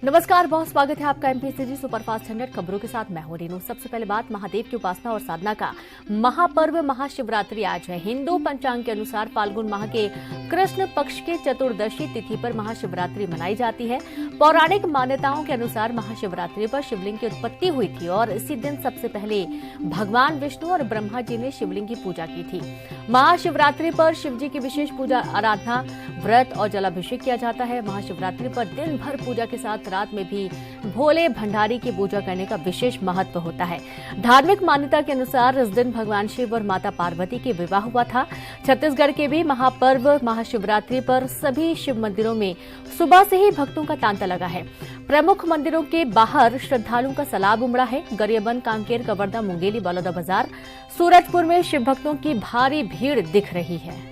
नमस्कार, बहुत स्वागत है आपका एमपीसीजी सुपरफास्ट 100 खबरों के साथ मैं हूं रेनू। सबसे पहले बात महादेव की उपासना और साधना का महापर्व महाशिवरात्रि आज है। हिंदू पंचांग के अनुसार फाल्गुन माह के कृष्ण पक्ष के चतुर्दशी तिथि पर महाशिवरात्रि मनाई जाती है। पौराणिक मान्यताओं के अनुसार महाशिवरात्रि पर शिवलिंग की उत्पत्ति हुई थी और इसी दिन सबसे पहले भगवान विष्णु और ब्रह्मा जी ने शिवलिंग की पूजा की थी। महाशिवरात्रि पर शिव जी की विशेष पूजा आराधना, व्रत और जलाभिषेक किया जाता है। महाशिवरात्रि पर दिन भर पूजा के साथ रात में भी भोले भंडारी की पूजा करने का विशेष महत्व होता है। धार्मिक मान्यता के अनुसार इस दिन भगवान शिव और माता पार्वती के विवाह हुआ था। छत्तीसगढ़ के भी महापर्व महाशिवरात्रि पर सभी शिव मंदिरों में सुबह से ही भक्तों का तांता लगा है। प्रमुख मंदिरों के बाहर श्रद्धालुओं का सैलाब उमड़ा है। गरियाबंद, कांकेर, कवर्धा, मुंगेली, बलौदाबाजार, सूरजपुर में शिव भक्तों की भारी भीड़ दिख रही है।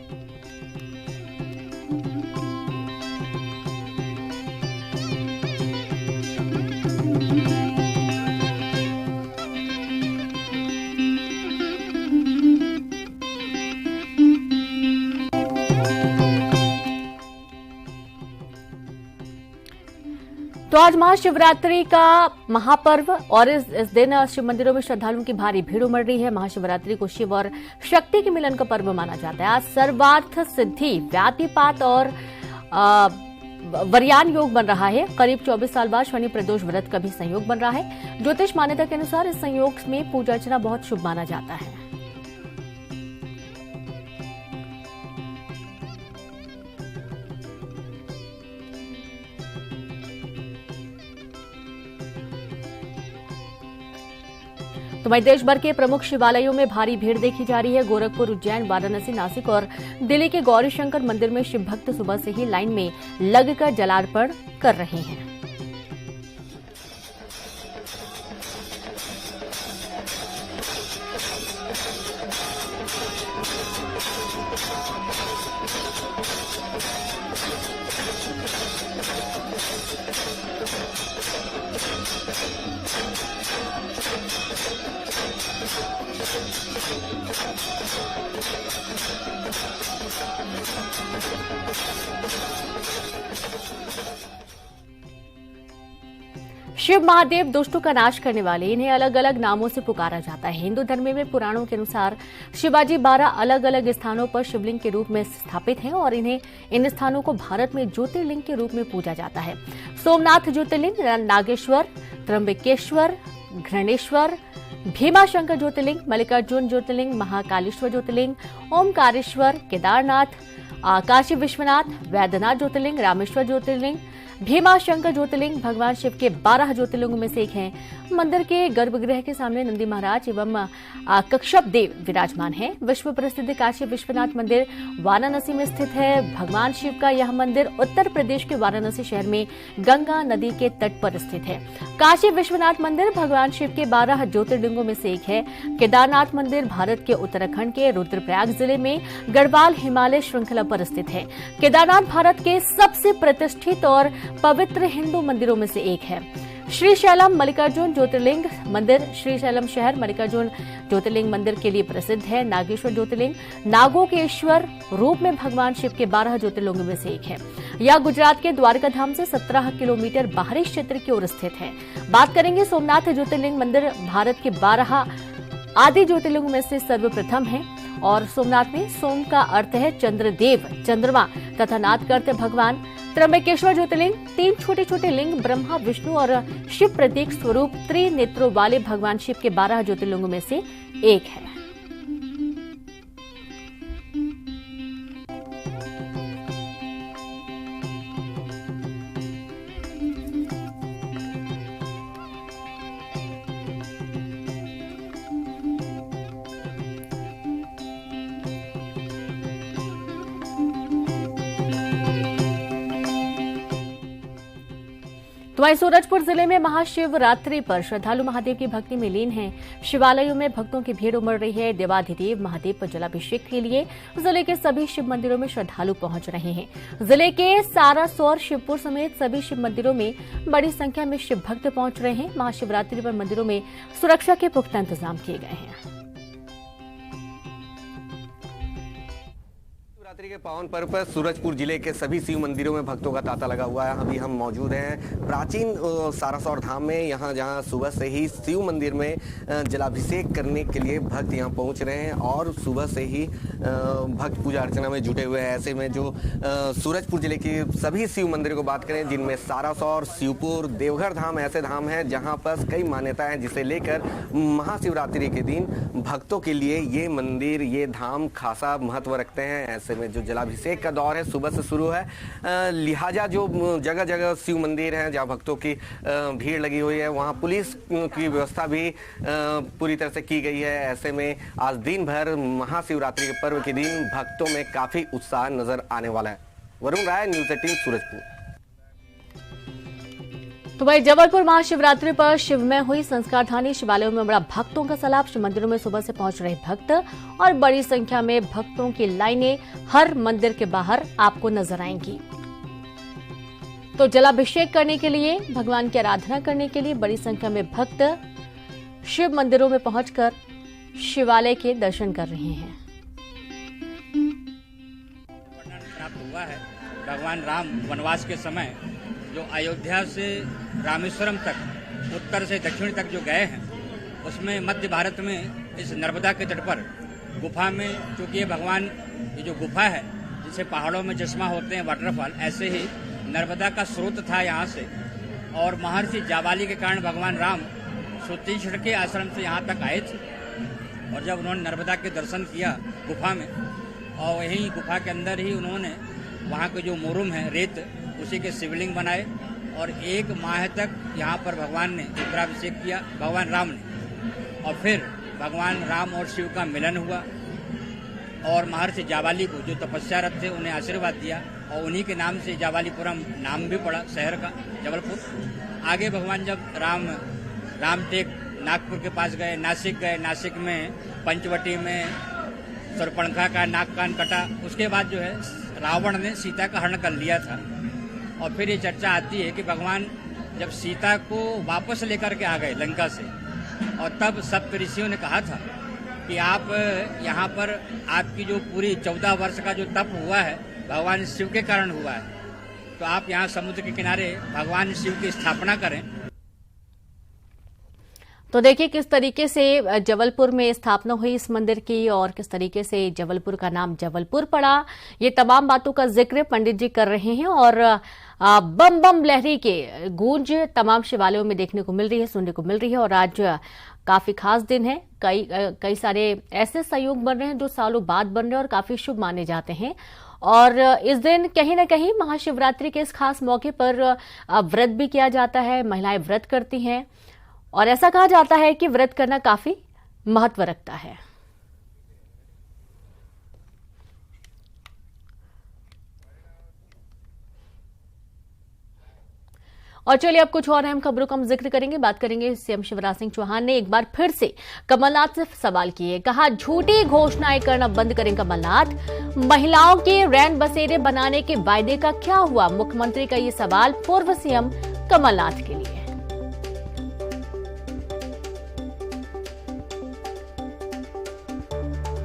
तो आज महाशिवरात्रि का महापर्व और इस दिन शिव मंदिरों में श्रद्धालुओं की भारी भीड़ उमड़ रही है। महाशिवरात्रि को शिव और शक्ति के मिलन का पर्व माना जाता है। आज सर्वार्थ सिद्धि, व्यातिपात और वरयान योग बन रहा है। करीब 24 साल बाद शनि प्रदोष व्रत का भी संयोग बन रहा है। ज्योतिष मान्यता के अनुसार इस संयोग में पूजा अर्चना बहुत शुभ माना जाता है। तो वहीं देश भर के प्रमुख शिवालयों में भारी भीड़ देखी जा रही है। गोरखपुर, उज्जैन, वाराणसी, नासिक और दिल्ली के गौरीशंकर मंदिर में शिव भक्त सुबह से ही लाइन में लगकर जलार्पण कर रहे हैं। शिव महादेव दुष्टों का नाश करने वाले, इन्हें अलग अलग नामों से पुकारा जाता है। हिंदू धर्म में पुराणों के अनुसार शिवाजी 12 अलग अलग स्थानों पर शिवलिंग के रूप में स्थापित हैं और इन स्थानों को भारत में ज्योतिर्लिंग के रूप में पूजा जाता है। सोमनाथ ज्योतिर्लिंग, नागेश्वर, त्र्यंबकेश्वर, घृणेश्वर, भीमाशंकर ज्योतिर्लिंग, मल्लिकार्जुन ज्योतिर्लिंग, महाकालेश्वर ज्योतिर्लिंग, ओमकारेश्वर, केदारनाथ, काशी विश्वनाथ, वैद्यनाथ ज्योतिर्लिंग, रामेश्वर ज्योतिर्लिंग, भीमाशंकर ज्योतिर्लिंग भगवान शिव के 12 ज्योतिर्लिंगों में से एक हैं। मंदिर के गर्भगृह के सामने नंदी महाराज एवं कश्यप देव विराजमान हैं। विश्व प्रसिद्ध काशी विश्वनाथ मंदिर वाराणसी में स्थित है। भगवान शिव का यह मंदिर उत्तर प्रदेश के वाराणसी शहर में गंगा नदी के तट पर स्थित है। काशी विश्वनाथ मंदिर भगवान शिव के 12 ज्योतिर्लिंगों में से एक है। केदारनाथ मंदिर भारत के उत्तराखंड के रुद्रप्रयाग जिले में गढ़वाल हिमालय श्रृंखला पर स्थित है। केदारनाथ भारत के सबसे प्रतिष्ठित और पवित्र हिंदू मंदिरों में से एक है। श्रीशैलम मल्लिकार्जुन ज्योतिर्लिंग मंदिर श्रीशैलम शहर मल्लिकार्जुन ज्योतिर्लिंग मंदिर के लिए प्रसिद्ध है। नागेश्वर ज्योतिर्लिंग नागों के ईश्वर रूप में भगवान शिव के 12 ज्योतिर्लिंगों में से एक है। यह गुजरात के द्वारका धाम से 17 किलोमीटर बाहरी क्षेत्र की ओर स्थित है। बात करेंगे सोमनाथ ज्योतिर्लिंग मंदिर भारत के 12 आदि ज्योतिर्लिंगों में से सर्वप्रथम है और सोमनाथ में सोम का अर्थ है चंद्रदेव, चंद्रमा तथा नाथ का अर्थ है भगवान। त्र्यंबकेश्वर ज्योतिर्लिंग 3 छोटे छोटे लिंग ब्रह्मा, विष्णु और शिव प्रतीक स्वरूप त्रिनेत्रों वाले भगवान शिव के 12 ज्योतिर्लिंगों में से एक है। तो वहीं सूरजपुर जिले में महाशिवरात्रि पर श्रद्धालु महादेव की भक्ति में लीन हैं। शिवालयों में भक्तों की भीड़ उमड़ रही है। देवाधिदेव महादेव पर जलाभिषेक के लिए जिले के सभी शिव मंदिरों में श्रद्धालु पहुंच रहे हैं। जिले के सारासौर, शिवपुर समेत सभी शिव मंदिरों में बड़ी संख्या में शिव भक्त पहुंच रहे हैं। महाशिवरात्रि पर मंदिरों में सुरक्षा के पुख्ता इंतजाम किए गए हैं। शिवरात्रि के पावन पर्व पर सूरजपुर जिले के सभी शिव मंदिरों में भक्तों का तांता लगा हुआ है। अभी हम मौजूद हैं प्राचीन सारासौर धाम में, यहाँ जहाँ सुबह से ही शिव मंदिर में जलाभिषेक करने के लिए भक्त यहाँ पहुँच रहे हैं और सुबह से ही भक्त पूजा अर्चना में जुटे हुए हैं। ऐसे में जो सूरजपुर जिले की सभी शिव मंदिरों को बात करें, जिनमें सारासौर, शिवपुर, देवघर धाम ऐसे धाम हैं जहाँ पर कई मान्यताएं हैं, जिसे लेकर महाशिवरात्रि के दिन भक्तों के लिए ये मंदिर, ये धाम खासा महत्व रखते हैं। ऐसे में जो जलाभिषेक का दौर है सुबह से शुरू है, लिहाजा जो जगह जगह शिव मंदिर हैं जहां भक्तों की भीड़ लगी हुई है, वहां पुलिस की व्यवस्था भी पूरी तरह से की गई है। ऐसे में आज दिन भर महाशिवरात्रि के पर्व के दिन भक्तों में काफी उत्साह नजर आने वाला है। वरुण राय, न्यूज़ 18 सूरजपुर। तो वही जबलपुर महाशिवरात्रि पर शिव में हुई संस्कारधानी शिवालयों में बड़ा भक्तों का सैलाब। शिव मंदिरों में सुबह से पहुंच रहे भक्त और बड़ी संख्या में भक्तों की लाइनें हर मंदिर के बाहर आपको नजर आएंगी। तो जलाभिषेक करने के लिए, भगवान की आराधना करने के लिए बड़ी संख्या में भक्त शिव मंदिरों में पहुंचकर शिवालय के दर्शन कर रहे हैं। वर्णन प्राप्त हुआ है भगवान राम वनवास के समय जो अयोध्या से रामेश्वरम तक, उत्तर से दक्षिण तक जो गए हैं, उसमें मध्य भारत में इस नर्मदा के तट पर गुफा में, चूंकि ये भगवान, ये जो गुफा है जिसे पहाड़ों में चश्मा होते हैं, वाटरफॉल, ऐसे ही नर्मदा का स्रोत था यहाँ से। और महर्षि जाबाली के कारण भगवान राम सुतीक्षण के आश्रम से यहाँ तक आए थे और जब उन्होंने नर्मदा के दर्शन किया गुफा में, और वहीं गुफा के अंदर ही उन्होंने वहाँ के जो मोरुम है, रेत, उसी के शिवलिंग बनाए और 1 माह तक यहाँ पर भगवान ने रुद्राभिषेक किया, भगवान राम ने। और फिर भगवान राम और शिव का मिलन हुआ और महर्षि जाबाली को, जो तपस्यारत थे, उन्हें आशीर्वाद दिया और उन्हीं के नाम से जाबालीपुरम नाम भी पड़ा शहर का, जबलपुर। आगे भगवान जब रामटेक नागपुर के पास गए, नासिक गए, नासिक में पंचवटी में सरपणखा का नाक कान कटा। उसके बाद जो है रावण ने सीता का हरण कर लिया था। और फिर ये चर्चा आती है कि भगवान जब सीता को वापस लेकर के आ गए लंका से, और तब सप्त ऋषियों ने कहा था कि आप यहाँ पर, आपकी जो पूरी 14 वर्ष का जो तप हुआ है भगवान शिव के कारण हुआ है, तो आप यहाँ समुद्र के किनारे भगवान शिव की स्थापना करें। तो देखिए किस तरीके से जबलपुर में स्थापना हुई इस मंदिर की और किस तरीके से जबलपुर का नाम जबलपुर पड़ा। ये तमाम बातों का जिक्र पंडित जी कर रहे हैं और बम बम लहरी के गूंज तमाम शिवालयों में देखने को मिल रही है, सुनने को मिल रही है। और आज काफी खास दिन है, कई सारे ऐसे संयोग बन रहे हैं जो सालों बाद बन रहे हैं और काफी शुभ माने जाते हैं। और इस दिन कहीं ना कहीं महाशिवरात्रि के इस खास मौके पर व्रत भी किया जाता है, महिलाएं व्रत करती हैं और ऐसा कहा जाता है कि व्रत करना काफी महत्व रखता है। और चलिए अब कुछ और अहम खबरों का हम जिक्र करेंगे। बात करेंगे सीएम शिवराज सिंह चौहान ने एक बार फिर से कमलनाथ से सवाल किए। कहा झूठी घोषणाएं करना बंद करें कमलनाथ। महिलाओं के रैन बसेरे बनाने के वायदे का क्या हुआ? मुख्यमंत्री का ये सवाल पूर्व सीएम कमलनाथ के लिए।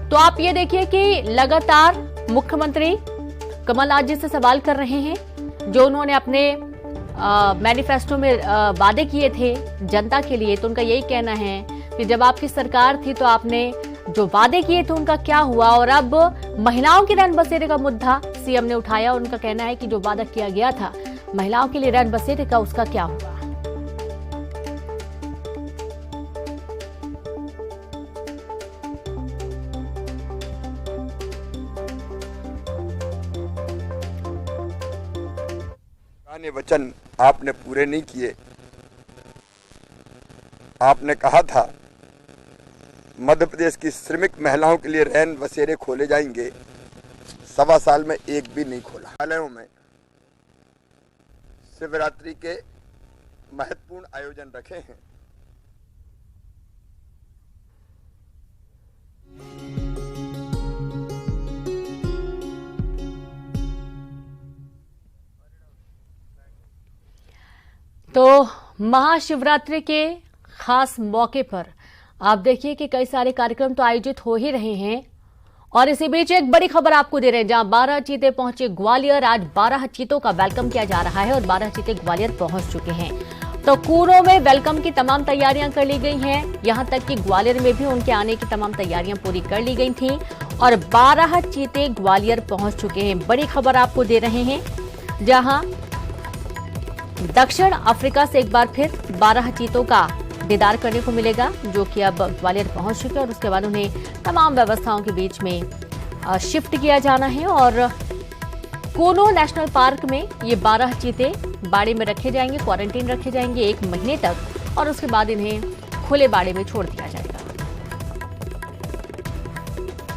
तो आप ये देखिए कि लगातार मुख्यमंत्री कमलनाथ जी से सवाल कर रहे हैं, जो उन्होंने अपने मैनिफेस्टो में वादे किए थे जनता के लिए। तो उनका यही कहना है कि जब आपकी सरकार थी तो आपने जो वादे किए थे उनका क्या हुआ। और अब महिलाओं के रैन बसेरे का मुद्दा सीएम ने उठाया। उनका कहना है कि जो वादा किया गया था महिलाओं के लिए रैन बसेरे का, उसका क्या हुआ। वचन आपने पूरे नहीं किए। आपने कहा था मध्य प्रदेश की श्रमिक महिलाओं के लिए रैन बसेरे खोले जाएंगे, 1.25 साल में एक भी नहीं खोला। विद्यालयों में शिवरात्रि के महत्वपूर्ण आयोजन रखे हैं। तो महाशिवरात्रि के खास मौके पर आप देखिए कि कई सारे कार्यक्रम तो आयोजित हो ही रहे हैं और इसी बीच एक बड़ी खबर आपको दे रहे हैं, जहां 12 चीते पहुंचे ग्वालियर। आज 12 चीतों का वेलकम किया जा रहा है और 12 चीते ग्वालियर पहुंच चुके हैं। तो कूनो में वेलकम की तमाम तैयारियां कर ली गई हैं। यहां तक कि ग्वालियर में भी उनके आने की तमाम तैयारियां पूरी कर ली गई थीं और 12 चीते ग्वालियर पहुंच चुके हैं। बड़ी खबर आपको दे रहे हैं, जहां दक्षिण अफ्रीका से एक बार फिर 12 चीतों का दीदार करने को मिलेगा, जो कि अब ग्वालियर पहुंच चुके हैं और उसके बाद उन्हें तमाम व्यवस्थाओं के बीच में शिफ्ट किया जाना है। और कूनो नेशनल पार्क में ये 12 चीते बाड़े में रखे जाएंगे, क्वारंटीन रखे जाएंगे 1 महीने तक और उसके बाद इन्हें खुले बाड़े में छोड़ दिया जाएगा।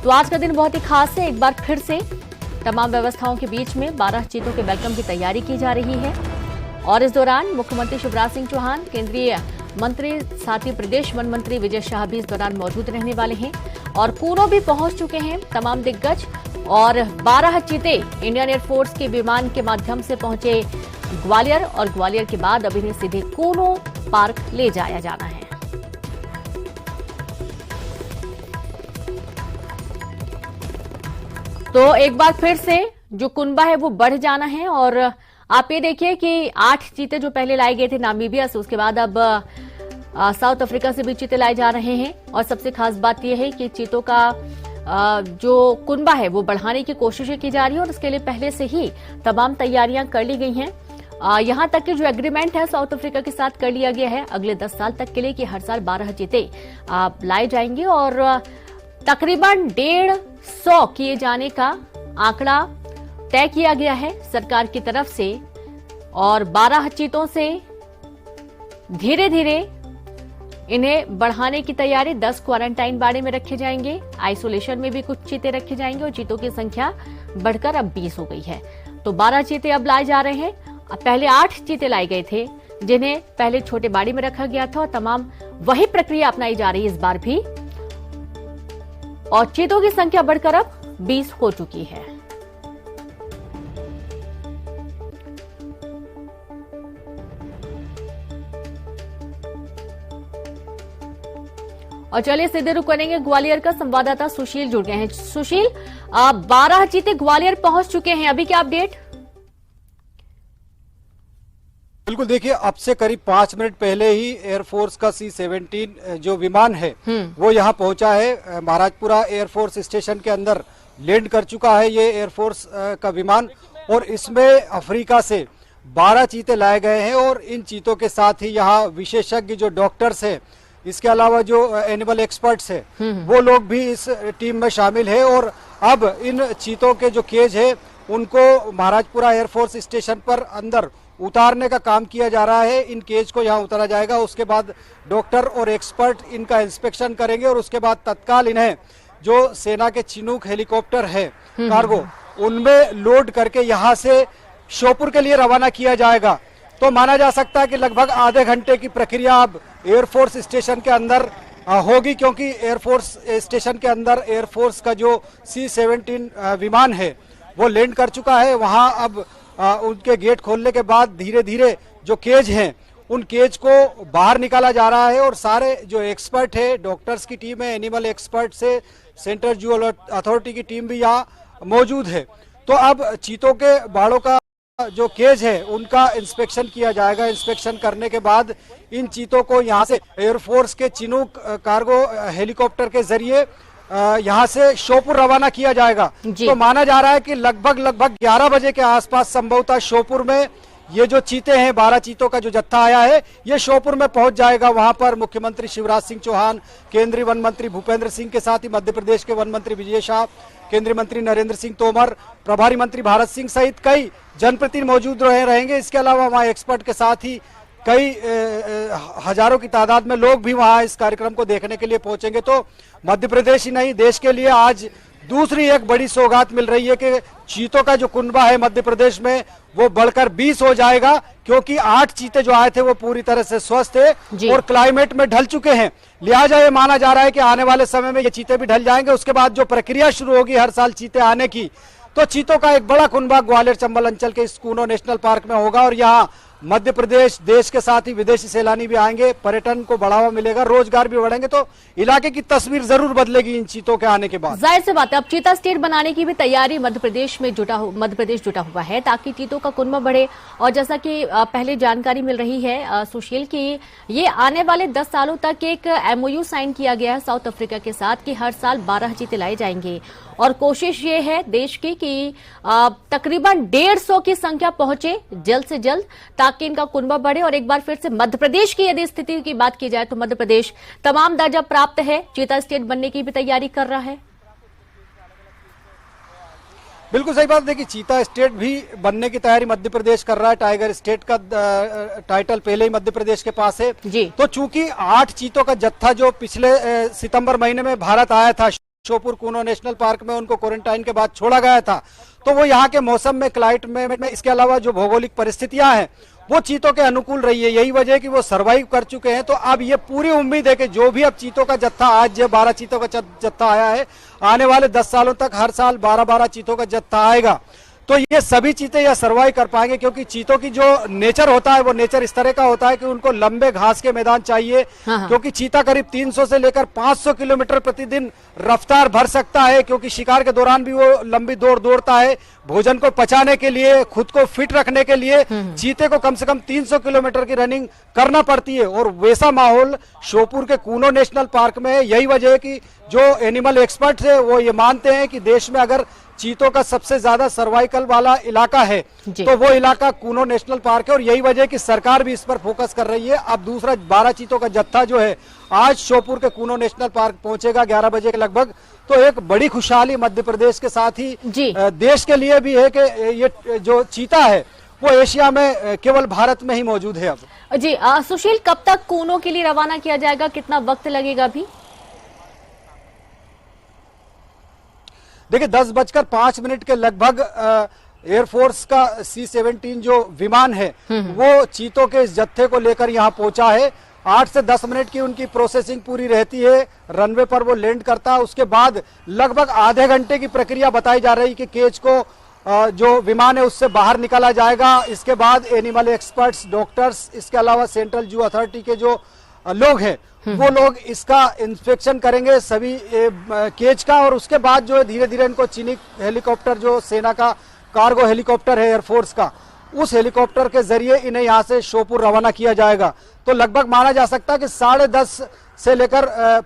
तो आज का दिन बहुत ही खास है। एक बार फिर से तमाम व्यवस्थाओं के बीच में 12 चीतों के वेलकम की तैयारी की जा रही है और इस दौरान मुख्यमंत्री शिवराज सिंह चौहान, केंद्रीय मंत्री, साथ ही प्रदेश वन मंत्री विजय शाह भी इस दौरान मौजूद रहने वाले हैं और कूनो भी पहुंच चुके हैं तमाम दिग्गज। और 12 चीते इंडियन एयरफोर्स के विमान के माध्यम से पहुंचे ग्वालियर और ग्वालियर के बाद अब इन्हें सीधे कूनो पार्क ले जाया जाना है। तो एक बार फिर से जो कुनबा है वो बढ़ जाना है और आप ये देखिए कि 8 चीते जो पहले लाए गए थे नामीबिया से, उसके बाद अब साउथ अफ्रीका से भी चीते लाए जा रहे हैं। और सबसे खास बात यह है कि चीतों का जो कुनबा है वो बढ़ाने की कोशिशें की जा रही है और उसके लिए पहले से ही तमाम तैयारियां कर ली गई हैं। यहां तक कि जो एग्रीमेंट है साउथ अफ्रीका के साथ कर लिया गया है अगले 10 साल तक के लिए कि हर साल 12 चीते लाए जाएंगे और तकरीबन 150 किए जाने का आंकड़ा तय किया गया है सरकार की तरफ से। और 12 चीतों से धीरे धीरे इन्हें बढ़ाने की तैयारी। 10 क्वारंटाइन बाड़े में रखे जाएंगे, आइसोलेशन में भी कुछ चीते रखे जाएंगे और चीतों की संख्या बढ़कर अब 20 हो गई है। तो 12 चीते अब लाए जा रहे हैं। पहले 8 चीते लाए गए थे जिन्हें पहले छोटे बाड़ी में रखा गया था और तमाम वही प्रक्रिया अपनाई जा रही है इस बार भी और चीतों की संख्या बढ़कर अब 20 हो चुकी है। और चलिए सीधे रुक करेंगे ग्वालियर का, संवाददाता सुशील जुड़ गए हैं। सुशील, 12 चीते ग्वालियर पहुंच चुके हैं, अभी क्या अपडेट? बिल्कुल, देखिए अब से करीब 5 मिनट पहले ही एयरफोर्स का C-17 जो विमान है वो यहाँ पहुंचा है। महाराजपुरा एयरफोर्स स्टेशन के अंदर लैंड कर चुका है ये एयरफोर्स का विमान और इसमें अफ्रीका से 12 चीते लाए गए हैं और इन चीतों के साथ ही यहाँ विशेषज्ञ जो डॉक्टर्स है, इसके अलावा जो एनिमल एक्सपर्ट्स है वो लोग भी इस टीम में शामिल है। और अब इन चीतों के जो केज है उनको महाराजपुरा एयरफोर्स स्टेशन पर अंदर उतारने का काम किया जा रहा है। इन केज को यहाँ उतारा जाएगा, उसके बाद डॉक्टर और एक्सपर्ट इनका इंस्पेक्शन करेंगे और उसके बाद तत्काल इन्हें जो सेना के चिनूक हेलीकॉप्टर है कार्गो, उनमें लोड करके यहाँ से श्योपुर के लिए रवाना किया जाएगा। तो माना जा सकता है कि लगभग आधे घंटे की प्रक्रिया अब एयरफोर्स स्टेशन के अंदर होगी, क्योंकि एयरफोर्स स्टेशन के अंदर एयरफोर्स का जो C-17 विमान है वो लैंड कर चुका है। वहां अब उनके गेट खोलने के बाद धीरे धीरे जो केज हैं उन केज को बाहर निकाला जा रहा है और सारे जो एक्सपर्ट है, डॉक्टर्स की टीम है, एनिमल एक्सपर्ट से सेंट्रल जू अथॉरिटी की टीम भी यहाँ मौजूद है। तो अब चीतों के बाड़ों का जो केज है उनका इंस्पेक्शन किया जाएगा। इंस्पेक्शन करने के बाद इन चीतों को यहाँ से एयरफोर्स के चिनूक कार्गो हेलीकॉप्टर के जरिए यहाँ से श्योपुर रवाना किया जाएगा। तो माना जा रहा है कि लगभग 11 बजे के आसपास संभवतः श्योपुर में ये जो चीते हैं, 12 चीतों का जो जत्था आया है ये श्योपुर में पहुंच जाएगा। वहां पर मुख्यमंत्री शिवराज सिंह चौहान, केंद्रीय वन मंत्री भूपेंद्र सिंह के साथ ही मध्य प्रदेश के वन मंत्री विजय शाह, केंद्रीय मंत्री नरेंद्र सिंह तोमर, प्रभारी मंत्री भारत सिंह सहित कई जनप्रतिनिधि मौजूद रहेंगे। इसके अलावा वहाँ एक्सपर्ट के साथ ही कई हजारों की तादाद में लोग भी वहाँ इस कार्यक्रम को देखने के लिए पहुंचेंगे। तो मध्य प्रदेश ही नहीं, देश के लिए आज दूसरी एक बड़ी सौगात मिल रही है कि चीतों का जो कुनबा है मध्य प्रदेश में वो बढ़कर 20 हो जाएगा, क्योंकि 8 चीते जो आए थे वो पूरी तरह से स्वस्थ है और क्लाइमेट में ढल चुके हैं। लिहाजा ये माना जा रहा है कि आने वाले समय में ये चीते भी ढल जाएंगे। उसके बाद जो प्रक्रिया शुरू होगी हर साल चीते आने की, तो चीतों का एक बड़ा कुनबा ग्वालियर चंबल अंचल के इस कूनो नेशनल पार्क में होगा और यहाँ मध्य प्रदेश देश के साथ ही विदेशी सैलानी भी आएंगे, पर्यटन को बढ़ावा मिलेगा, रोजगार भी बढ़ेंगे, तो इलाके की तस्वीर जरूर बदलेगी इन चीतों के आने के बाद। जाहिर सी बात है, अब चीता स्टेट बनाने की भी तैयारी मध्य प्रदेश जुटा हुआ है ताकि चीतों का कुनबा बढ़े। और जैसा कि पहले जानकारी मिल रही है सुशील की, ये आने वाले 10 सालों तक एक MOU साइन किया गया है साउथ अफ्रीका के साथ कि हर साल 12 चीते लाए जाएंगे। और कोशिश ये है देश की कि तकरीबन 150 की संख्या पहुंचे जल्द से जल्द ताकि इनका कुनबा बढ़े। और एक बार फिर से मध्य प्रदेश की यदि स्थिति की बात की जाए तो मध्य प्रदेश तमाम दर्जा प्राप्त है, चीता स्टेट बनने की भी तैयारी कर रहा है। बिल्कुल सही बात। देखिए, चीता स्टेट भी बनने की तैयारी मध्य प्रदेश कर रहा है। टाइगर स्टेट का टाइटल पहले ही मध्य प्रदेश के पास है जी। तो चूंकि 8 चीतों का जत्था जो पिछले सितंबर महीने में भारत आया था, श्योपुर कूनो नेशनल पार्क में उनको क्वारंटाइन के बाद छोड़ा गया था, तो वो यहाँ के मौसम में, क्लाइमेट में, इसके अलावा जो भौगोलिक परिस्थितियां हैं वो चीतों के अनुकूल रही है। यही वजह है कि वो सरवाइव कर चुके हैं। तो अब ये पूरी उम्मीद है कि जो भी अब चीतों का जत्था, आज जो 12 चीतों का जत्था आया है, आने वाले 10 सालों तक हर साल 12-12 चीतों का जत्था आएगा। तो ये सभी चीते यह सर्वाइव कर पाएंगे, क्योंकि चीतों की जो नेचर होता है वो नेचर इस तरह का होता है कि उनको लंबे घास के मैदान चाहिए। क्योंकि चीता करीब 300 से लेकर 500 किलोमीटर प्रतिदिन रफ्तार भर सकता है, क्योंकि शिकार के दौरान भी वो लंबी दौड़ दौड़ता है। भोजन को पचाने के लिए, खुद को फिट रखने के लिए चीते को कम से कम 300 किलोमीटर की रनिंग करना पड़ती है। और वैसा माहौल श्योपुर के कूनो नेशनल पार्क में है। यही वजह है कि जो एनिमल एक्सपर्ट्स है वो ये मानते हैं कि देश में अगर चीतों का सबसे ज्यादा सर्वाइकल वाला इलाका है तो वो इलाका कूनो नेशनल पार्क है। और यही वजह है कि सरकार भी इस पर फोकस कर रही है। अब दूसरा 12 चीतों का जत्था जो है आज श्योपुर के कूनो नेशनल पार्क पहुंचेगा 11 बजे के लगभग। तो एक बड़ी खुशहाली मध्य प्रदेश के साथ ही देश के लिए भी है कि ये जो चीता है वो एशिया में केवल भारत में ही मौजूद है। अब जी सुशील, कब तक कूनो के लिए रवाना किया जाएगा, कितना वक्त लगेगा भी? देखिए, 10:05 के लगभग एयरफोर्स का C-17 जो विमान है वो चीतों के इस जत्थे को लेकर यहाँ पहुंचा है। 8 से 10 मिनट की उनकी प्रोसेसिंग पूरी रहती है, रनवे पर वो लैंड करता है। उसके बाद लगभग आधे घंटे की प्रक्रिया बताई जा रही कि केज को जो विमान है उससे बाहर निकाला जाएगा। इसके बाद एनिमल एक्सपर्ट्स, डॉक्टर्स, इसके अलावा सेंट्रल जू अथॉरिटी के जो लोग हैं वो लोग इसका इंस्पेक्शन करेंगे सभी केज का। और उसके बाद जो है धीरे धीरे इनको चीनी हेलीकॉप्टर, जो सेना का कार्गो हेलीकॉप्टर है एयरफोर्स का, उस हेलीकॉप्टर के जरिए इन्हें यहाँ से श्योपुर रवाना किया जाएगा। तो लगभग माना जा सकता है कि 10:30 से लेकर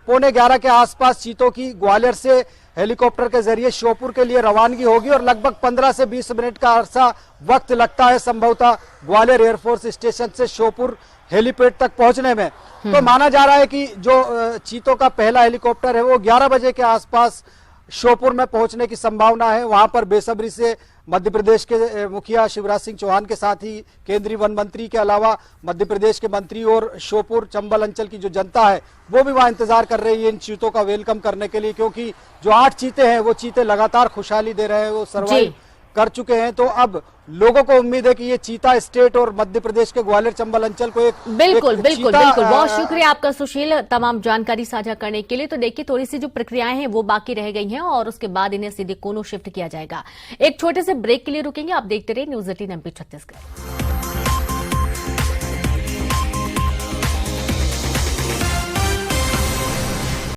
11:15 के आसपास चीतों की ग्वालियर से हेलीकॉप्टर के जरिए श्योपुर के लिए रवानगी होगी। और लगभग 15 से 20 मिनट का अरसा वक्त लगता है संभवतः ग्वालियर एयरफोर्स स्टेशन से श्योपुर हेलीपैड तक पहुंचने में। तो माना जा रहा है कि जो चीतों का पहला हेलीकॉप्टर है वो 11 बजे के आसपास श्योपुर में पहुंचने की संभावना है। वहां पर बेसब्री से मध्य प्रदेश के मुखिया शिवराज सिंह चौहान के साथ ही केंद्रीय वन मंत्री के अलावा मध्य प्रदेश के मंत्री और श्योपुर चंबल अंचल की जो जनता है वो भी वहां इंतजार कर रही है इन चीतों का वेलकम करने के लिए। क्योंकि जो 8 चीते हैं वो चीते लगातार खुशहाली दे रहे हैं, वो सर्वाइव कर चुके हैं। तो अब लोगों को उम्मीद है कि ये चीता स्टेट और मध्य प्रदेश के ग्वालियर चंबल अंचल को एक बिल्कुल बहुत शुक्रिया आपका सुशील तमाम जानकारी साझा करने के लिए। तो देखिए, थोड़ी सी जो प्रक्रियाएं हैं वो बाकी रह गई हैं और उसके बाद इन्हें सीधे कूनो शिफ्ट किया जाएगा। एक छोटे से ब्रेक के लिए रुकेंगे। आप देखते रहिए न्यूज़ 18 MP छत्तीसगढ़।